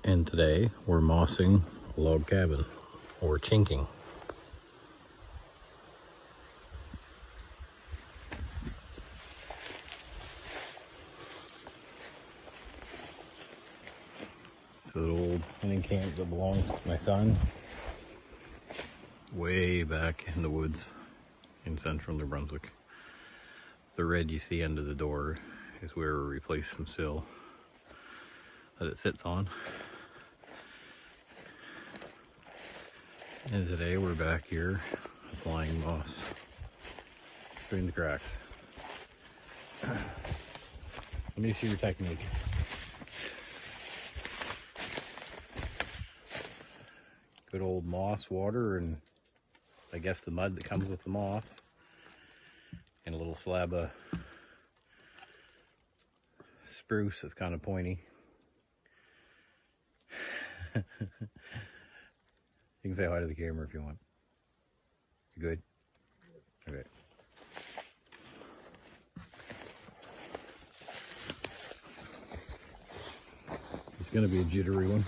And today we're mossing a log cabin, or chinking. It's an old hunting camp that belongs to my son, way back in the woods in central New Brunswick. The red you see under the door is where we replaced some sill that it sits on. And today we're back here applying moss between the cracks. Let me see your technique. Good old moss water, and I guess the mud that comes with the moss, and a little slab of spruce that's kind of pointy. You can say hi to the camera if you want. You good? Okay. It's gonna be a jittery one.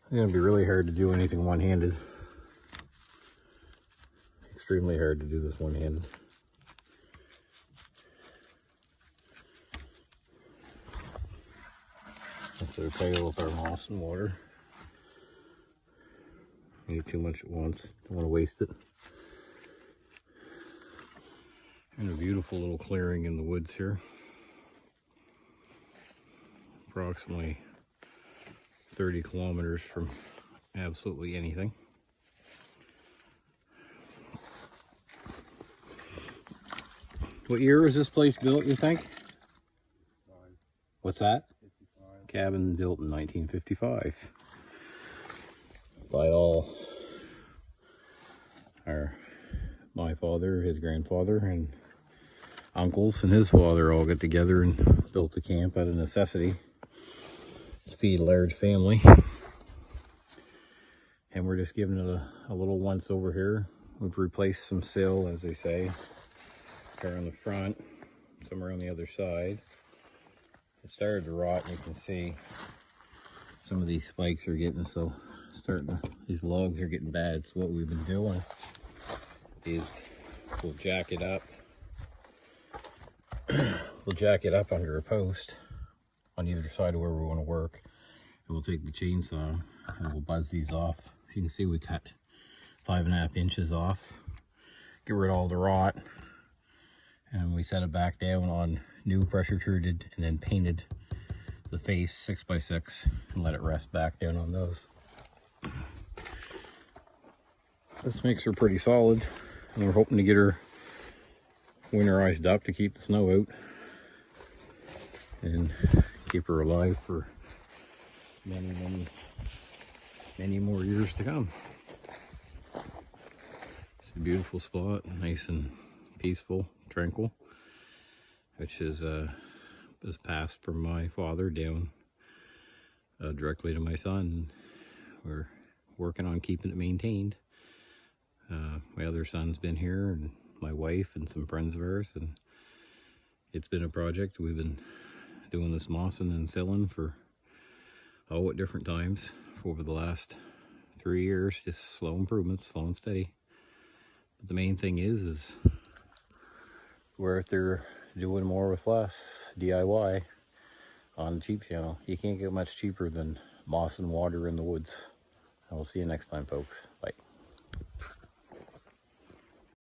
It's gonna be really hard to do anything one-handed. Extremely hard to do this one-handed. That's our tail with our moss and water. Maybe too much at once. Don't want to waste it. And a beautiful little clearing in the woods here. Approximately 30 kilometers from absolutely anything. What year was this place built, you think? What's that? Cabin built in 1955 by my father, his grandfather, and uncles and his father all got together and built the camp out of necessity to feed a large family. And we're just giving it a little once over here. We've replaced some sill, as they say, here on the front, somewhere on the other side. It started to rot, and you can see some of these spikes are getting these logs are getting bad. So what we've been doing is we'll jack it up. We'll jack it up under a post on either side of where we want to work. And we'll take the chainsaw and we'll buzz these off. As you can see, we cut 5.5 inches off, get rid of all the rot, and we set it back down on new pressure treated and then painted the face 6x6 and let it rest back down on those. This makes her pretty solid, and we're hoping to get her winterized up to keep the snow out and keep her alive for many more years to come. It's a beautiful spot, nice and peaceful, tranquil, which is passed from my father down directly to my son. We're working on keeping it maintained. My other son's been here, and my wife and some friends of ours, and it's been a project. We've been doing this mossing and silling for at different times over the last 3 years, just slow improvements, slow and steady. But the main thing is we're out there doing more with less, DIY on the cheap channel. You can't get much cheaper than moss and water in the woods. And we'll see you next time, folks. Bye.